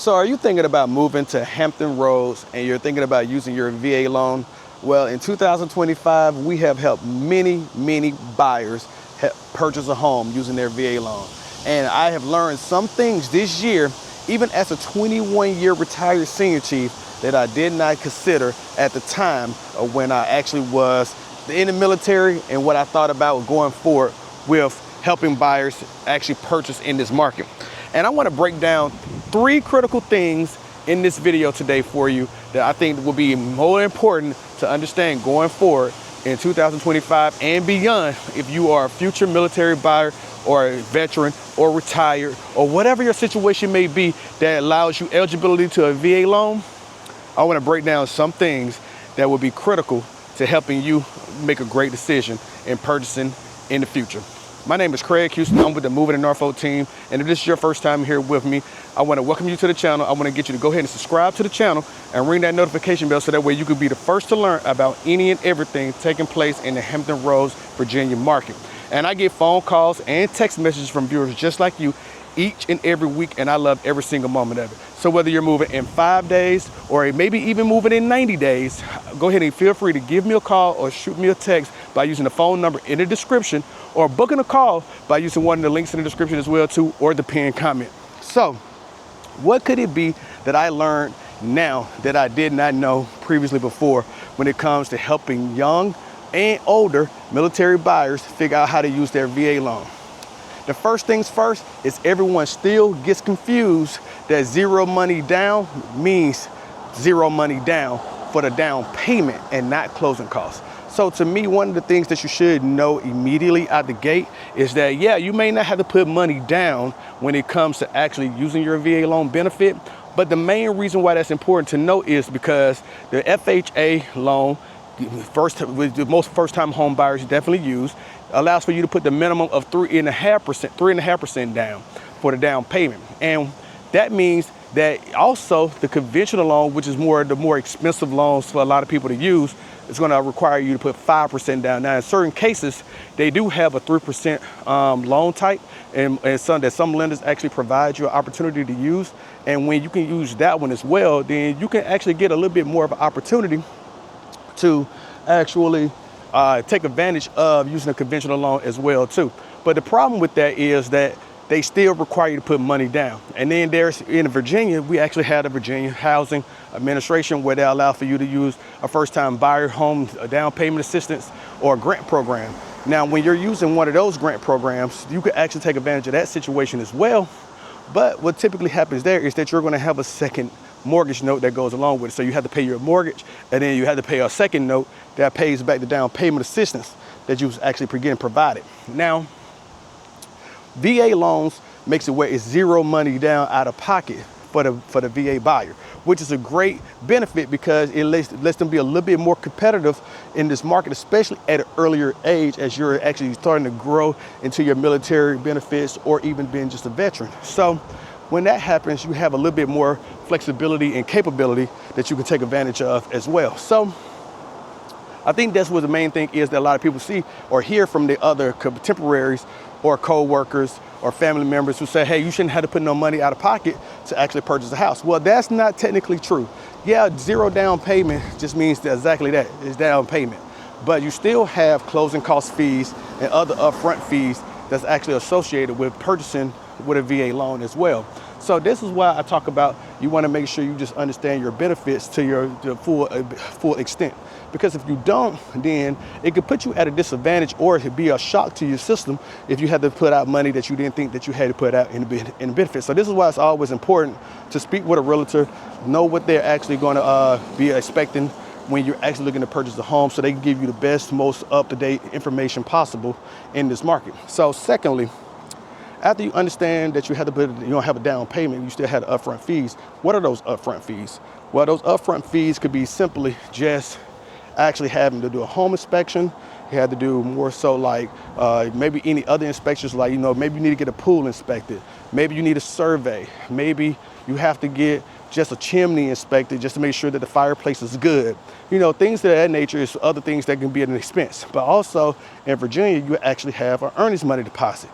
So are you thinking about moving to Hampton Roads and you're thinking about using your VA loan? Well, in 2025, we have helped many buyers purchase a home using their VA loan. And I have learned some things this year, even as a 21-year retired senior chief, that I did not consider at the time of when I actually was in the military and what I thought about going forward with helping buyers actually purchase in this market. And I want to break down 3 critical things in this video today for you that I think will be more important to understand going forward in 2025 and beyond if you are a future military buyer or a veteran or retired or whatever your situation may be that allows you eligibility to a VA loan. I want to break down some things that will be critical to helping you make a great decision in purchasing in the future. My name is Craig Houston. I'm with the Moving to Norfolk team. And if this is your first time here with me, I want to welcome you to the channel. I want to get you to go ahead and subscribe to the channel and ring that notification bell so that way you can be the first to learn about any and everything taking place in the Hampton Roads, Virginia market. And I get phone calls and text messages from viewers just like you each and every week, and I love every single moment of it. So whether you're moving in 5 days or maybe even moving in 90 days, go ahead and feel free to give me a call or shoot me a text by using the phone number in the description, or booking a call by using one of the links in the description as well too, or the pinned comment. So what could it be that I learned now that I did not know previously before when it comes to helping young and older military buyers figure out how to use their VA loan? The first things first is everyone still gets confused that zero money down means zero money down for the down payment and not closing costs. So to me, one of the things that you should know immediately out the gate is that, yeah, you may not have to put money down when it comes to actually using your VA loan benefit, but the main reason why that's important to know is because the FHA loan, most first-time home buyers definitely use, allows for you to put the minimum of 3.5% down for the down payment. And that means that also the conventional loan, which is the more expensive loans for a lot of people to use, is going to require you to put 5% down. Now, in certain cases, they do have a 3% loan type, and some lenders actually provide you an opportunity to use. And when you can use that one as well, then you can actually get a little bit more of an opportunity to actually take advantage of using a conventional loan as well too. But the problem with that is that they still require you to put money down. And then in Virginia, we actually had a Virginia Housing Administration where they allow for you to use a first-time buyer home down payment assistance or a grant program. Now, when you're using one of those grant programs, you can actually take advantage of that situation as well. But what typically happens there is that you're going to have a second mortgage note that goes along with it. So you have to pay your mortgage, and then you have to pay a second note that pays back the down payment assistance that you was actually getting provided. Now, VA loans makes it where it's zero money down out of pocket for the VA buyer, which is a great benefit because it lets them be a little bit more competitive in this market, especially at an earlier age as you're actually starting to grow into your military benefits or even being just a veteran. So when that happens, you have a little bit more flexibility and capability that you can take advantage of as well. So I think that's what the main thing is that a lot of people see or hear from the other contemporaries or co-workers or family members who say, hey, you shouldn't have to put no money out of pocket to actually purchase a house. Well, that's not technically true. Yeah, zero down payment just means exactly that, it's down payment. But you still have closing cost fees and other upfront fees that's actually associated with purchasing with a VA loan as well. So this is why I talk about you want to make sure you just understand your benefits to the full extent. Because if you don't, then it could put you at a disadvantage, or it could be a shock to your system if you had to put out money that you didn't think that you had to put out in benefits. So this is why it's always important to speak with a realtor, know what they're actually going to be expecting when you're actually looking to purchase a home, so they can give you the best, most up-to-date information possible in this market. So secondly, after you understand that you don't have a down payment, you still have the upfront fees. What are those upfront fees? Well, those upfront fees could be simply just actually having to do a home inspection. You had to do more so like maybe any other inspections, like, maybe you need to get a pool inspected. Maybe you need a survey. Maybe you have to get just a chimney inspected just to make sure that the fireplace is good. Things of that nature is other things that can be at an expense. But also in Virginia, you actually have an earnest money deposit.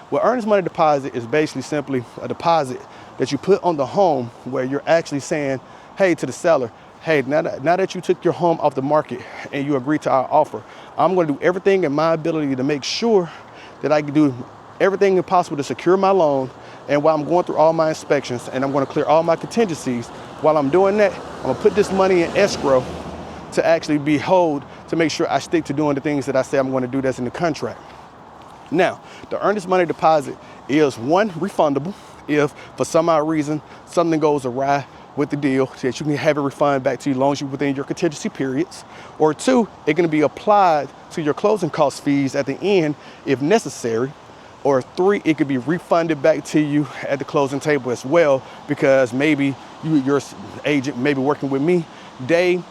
Well, earnest money deposit is basically simply a deposit that you put on the home where you're actually saying, hey, to the seller, hey, now that you took your home off the market and you agreed to our offer, I'm going to do everything in my ability to make sure that I can do everything possible to secure my loan. And while I'm going through all my inspections and I'm going to clear all my contingencies, while I'm doing that, I'm going to put this money in escrow to actually be held to make sure I stick to doing the things that I say I'm going to do that's in the contract. Now, the earnest money deposit is one, refundable. If for some odd reason something goes awry with the deal, that you can have it refunded back to you as long as you're within your contingency periods. Or two, it can be applied to your closing cost fees at the end if necessary. Or three, it could be refunded back to you at the closing table as well, because maybe your agent, maybe working with me, they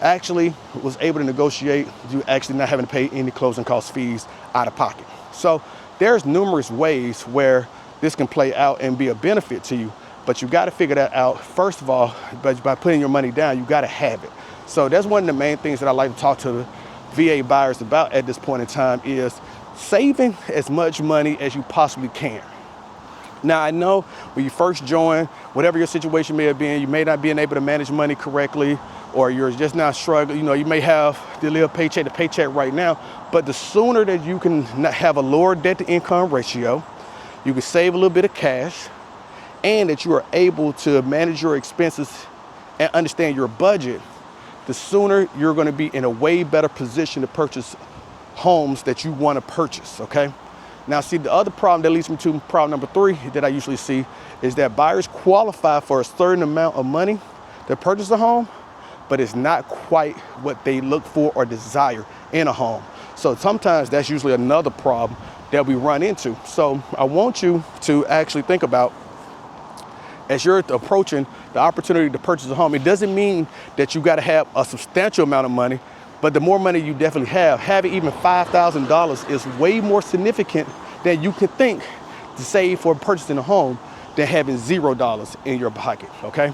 actually was able to negotiate you actually not having to pay any closing cost fees out of pocket. So there's numerous ways where this can play out and be a benefit to you, but you got to figure that out first of all. But by putting your money down, you got to have it. So that's one of the main things that I like to talk to the VA buyers about at this point in time, is saving as much money as you possibly can. Now, I know when you first join, whatever your situation may have been, you may not be able to manage money correctly, or you're just not struggling. You know, you may have to live paycheck to paycheck right now, but the sooner that you can have a lower debt to income ratio, you can save a little bit of cash, and that you are able to manage your expenses and understand your budget, the sooner you're going to be in a way better position to purchase homes that you want to purchase, okay? Now, see, the other problem that leads me to problem number 3 that I usually see is that buyers qualify for a certain amount of money to purchase a home, but it's not quite what they look for or desire in a home. So sometimes that's usually another problem that we run into. So I want you to actually think about, as you're approaching the opportunity to purchase a home, it doesn't mean that you got to have a substantial amount of money, but the more money you definitely have, having even $5,000 is way more significant than you can think to save for purchasing a home than having $0 in your pocket, okay?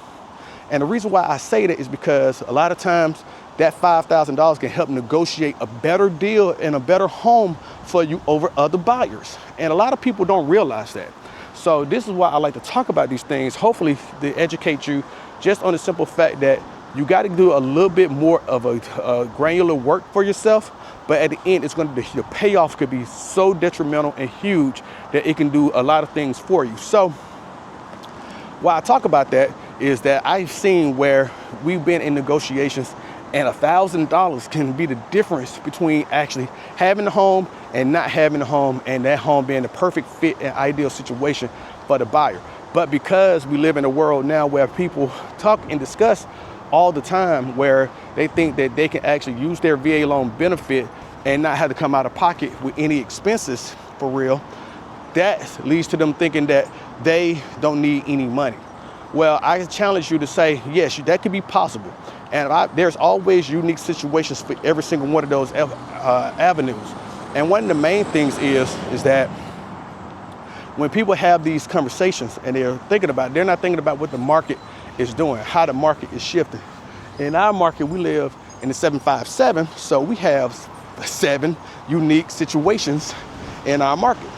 And the reason why I say that is because a lot of times that $5,000 can help negotiate a better deal and a better home for you over other buyers. And a lot of people don't realize that. So this is why I like to talk about these things, hopefully to educate you just on the simple fact that you got to do a little bit more of a granular work for yourself, but at the end, it's going to be, the payoff could be so detrimental and huge that it can do a lot of things for you. So why I talk about that is that I've seen where we've been in negotiations and $1,000 can be the difference between actually having the home and not having the home, and that home being the perfect fit and ideal situation for the buyer. But because we live in a world now where people talk and discuss all the time where they think that they can actually use their VA loan benefit and not have to come out of pocket with any expenses for real, that leads to them thinking that they don't need any money. Well, I challenge you to say, yes, that could be possible. And there's always unique situations for every single one of those avenues. And one of the main things is that when people have these conversations and they're thinking about it, they're not thinking about what the market is doing, how the market is shifting. In our market, we live in the 757, so we have 7 unique situations in our market.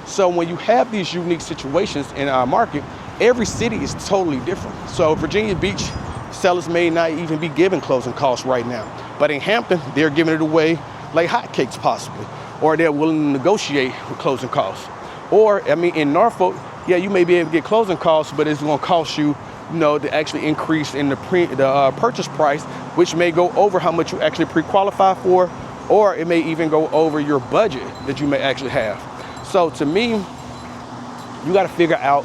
So when you have these unique situations in our market, every city is totally different. So Virginia Beach, sellers may not even be giving closing costs right now. But in Hampton, they're giving it away like hotcakes possibly, or they're willing to negotiate with closing costs. Or, I mean, in Norfolk, yeah, you may be able to get closing costs, but it's going to cost you, the actually increase in the purchase price, which may go over how much you actually pre-qualify for, or it may even go over your budget that you may actually have. So to me, you got to figure out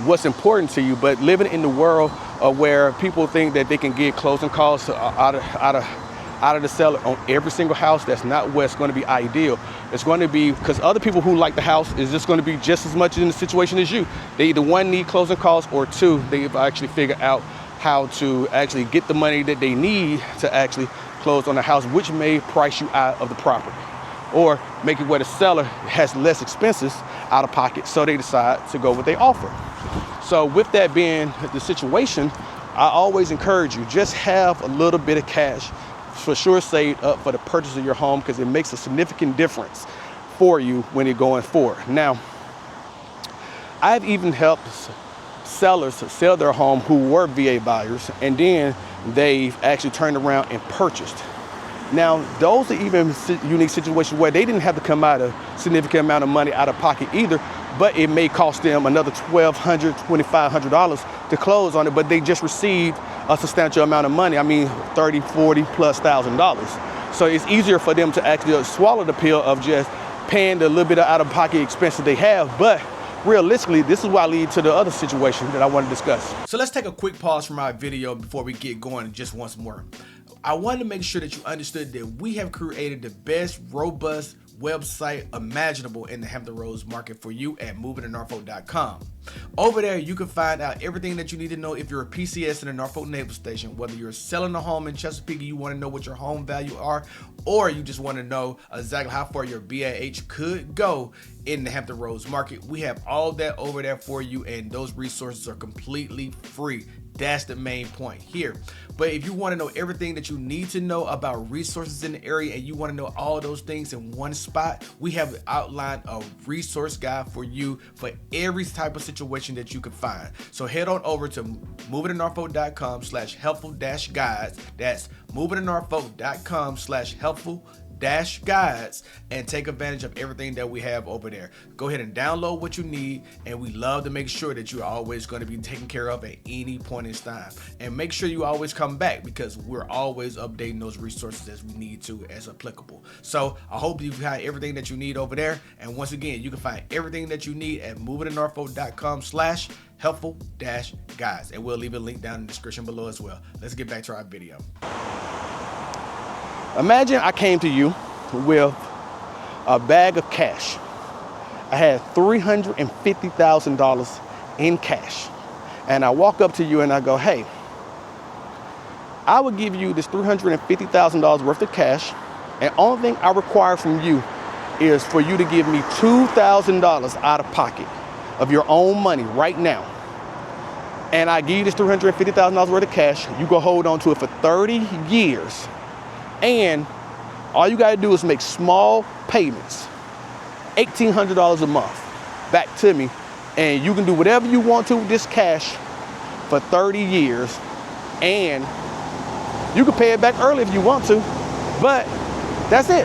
what's important to you. But living in the world where people think that they can get closing costs out of the seller on every single house, that's not what's going to be ideal. It's going to be because other people who like the house is just going to be just as much in the situation as you. They either one, need closing costs, or two, they've actually figured out how to actually get the money that they need to actually close on the house, which may price you out of the property or make it where the seller has less expenses out of pocket, so they decide to go with their offer. So with that being the situation, I always encourage you, just have a little bit of cash for sure saved up for the purchase of your home, because it makes a significant difference for you when you're going forward. Now, I've even helped sellers sell their home who were VA buyers, and then they've actually turned around and purchased. Now, those are even unique situations where they didn't have to come out a significant amount of money out of pocket either, but it may cost them another $1,200, $2,500 to close on it, but they just received a substantial amount of money. I mean, $30,000, $40,000+. So it's easier for them to actually swallow the pill of just paying the little bit of out-of-pocket expenses they have. But realistically, this is why I lead to the other situation that I want to discuss. So let's take a quick pause from our video before we get going just once more. I wanted to make sure that you understood that we have created the best robust website imaginable in the Hampton Roads market for you at movingtonorfolk.com. Over there, you can find out everything that you need to know if you're a PCS in the Norfolk Naval Station, whether you're selling a home in Chesapeake and you want to know what your home value are, or you just want to know exactly how far your BAH could go in the Hampton Roads market. We have all that over there for you, and those resources are completely free. That's the main point here. But if you want to know everything that you need to know about resources in the area and you want to know all those things in one spot, we have outlined a resource guide for you for every type of situation that you can find. So head on over to movingtonorfolk.com/helpful-guides. That's movingtonorfolk.com/helpful-guides and take advantage of everything that we have over there. Go ahead and download what you need, and we love to make sure that you're always going to be taken care of at any point in time. And make sure you always come back, because we're always updating those resources as we need to, as applicable. So I hope you've got everything that you need over there. And once again, you can find everything that you need at movingtonorfolk.com/helpful-guides, and we'll leave a link down in the description below as well. Let's get back to our video. Imagine I came to you with a bag of cash. I had $350,000 in cash. And I walk up to you and I go, hey, I will give you this $350,000 worth of cash, and only thing I require from you is for you to give me $2,000 out of pocket of your own money right now. And I give you this $350,000 worth of cash. You go hold on to it for 30 years. And all you gotta do is make small payments, $1,800 a month, back to me. And you can do whatever you want to with this cash for 30 years. And you can pay it back early if you want to, but that's it.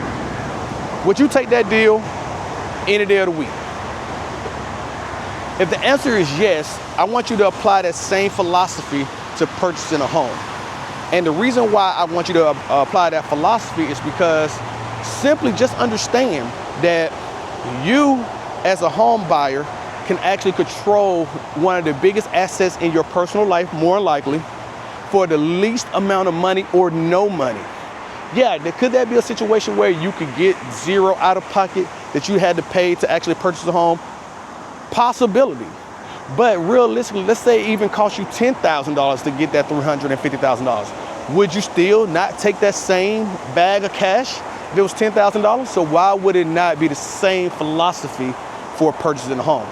Would you take that deal any day of the week? If the answer is yes, I want you to apply that same philosophy to purchasing a home. And the reason why I want you to apply that philosophy is because simply just understand that you as a home buyer can actually control one of the biggest assets in your personal life, more likely, for the least amount of money or no money. Yeah, could that be a situation where you could get zero out of pocket that you had to pay to actually purchase a home? Possibility. But realistically, let's say it even cost you $10,000 to get that $350,000. Would you still not take that same bag of cash if it was $10,000? So why would it not be the same philosophy for purchasing a home?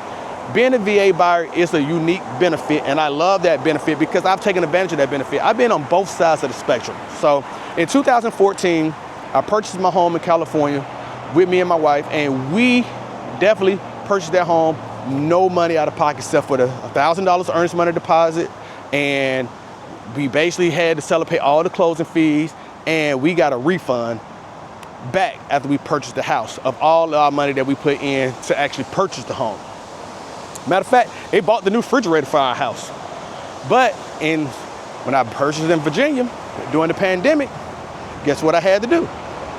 Being a VA buyer is a unique benefit, and I love that benefit because I've taken advantage of that benefit. I've been on both sides of the spectrum. So in 2014, I purchased my home in California with me and my wife, and we definitely purchased that home, no money out of pocket except for the $1,000 earnest money deposit, and we basically had the seller pay all the closing fees, and we got a refund back after we purchased the house of all our money that we put in to actually purchase the home. Matter of fact, they bought the new refrigerator for our house. But when I purchased in Virginia during the pandemic, guess what I had to do?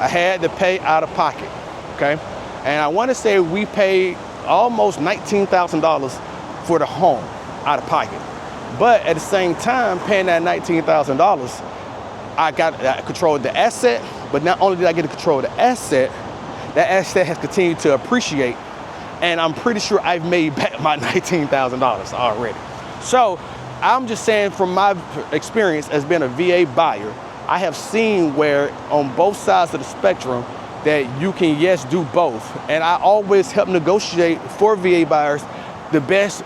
I had to pay out of pocket, okay? And I want to say we paid almost $19,000 for the home out of pocket. But at the same time, paying that $19,000, I controlled the asset, but not only did I get to control the asset, that asset has continued to appreciate, and I'm pretty sure I've made back my $19,000 already. So I'm just saying, from my experience as being a VA buyer, I have seen where on both sides of the spectrum that you can, yes, do both. And I always help negotiate for VA buyers the best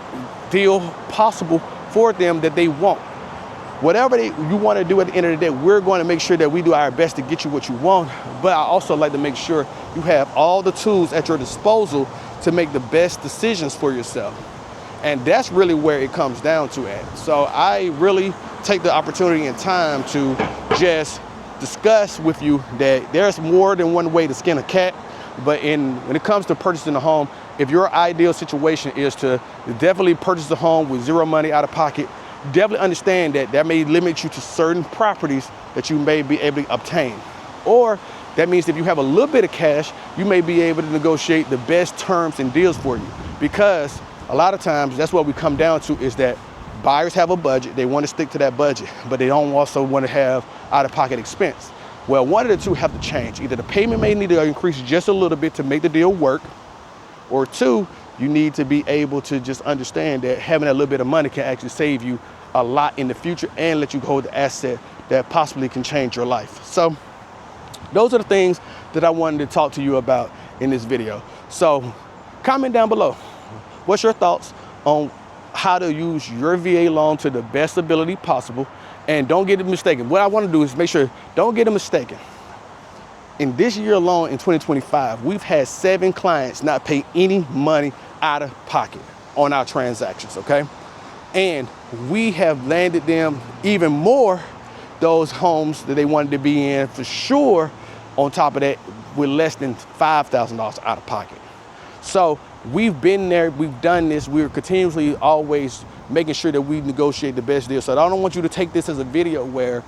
deal possible for them that they want. Whatever you want to do at the end of the day, we're going to make sure that we do our best to get you what you want. But I also like to make sure you have all the tools at your disposal to make the best decisions for yourself. And that's really where it comes down to at. So I really take the opportunity and time to just discuss with you that there's more than one way to skin a cat. But when it comes to purchasing a home, if your ideal situation is to definitely purchase a home with zero money out of pocket, definitely understand that that may limit you to certain properties that you may be able to obtain. Or that means if you have a little bit of cash, you may be able to negotiate the best terms and deals for you. Because a lot of times that's what we come down to, is that buyers have a budget, they want to stick to that budget, but they don't also want to have out-of-pocket expense. Well, one of the two have to change. Either the payment may need to increase just a little bit to make the deal work, or two, you need to be able to just understand that having a little bit of money can actually save you a lot in the future and let you hold the asset that possibly can change your life. So those are the things that I wanted to talk to you about in this video. So comment down below. What's your thoughts on how to use your VA loan to the best ability possible? And don't get it mistaken. What I want to do is make sure, don't get it mistaken. In this year alone, in 2025, we've had 7 clients not pay any money out of pocket on our transactions, okay? And we have landed them even more, those homes that they wanted to be in for sure, on top of that, with less than $5,000 out of pocket. So we've been there, we've done this, we're continuously always making sure that we negotiate the best deal. So I don't want you to take this as a video where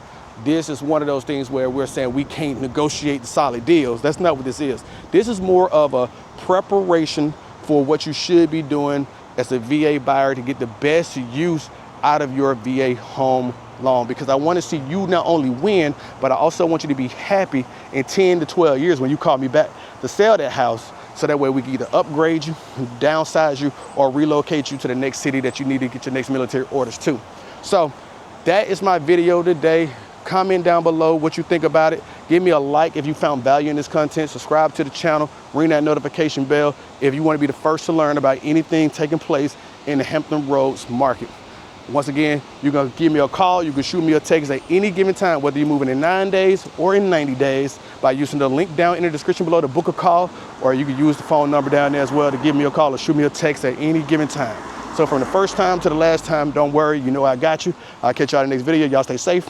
this is one of those things where we're saying we can't negotiate solid deals. That's not what this is. This is more of a preparation for what you should be doing as a VA buyer to get the best use out of your VA home loan. Because I want to see you not only win, but I also want you to be happy in 10 to 12 years when you call me back to sell that house. So that way we can either upgrade you, downsize you, or relocate you to the next city that you need to get your next military orders to. So that is my video today. Comment down below what you think about it. Give me a like if you found value in this content. Subscribe to the channel. Ring that notification bell if you want to be the first to learn about anything taking place in the Hampton Roads market. Once again, you're going to give me a call. You can shoot me a text at any given time, whether you're moving in 9 days or in 90 days, by using the link down in the description below to book a call, or you can use the phone number down there as well to give me a call or shoot me a text at any given time. So from the first time to the last time, don't worry, you know I got you. I'll catch y'all in the next video. Y'all stay safe.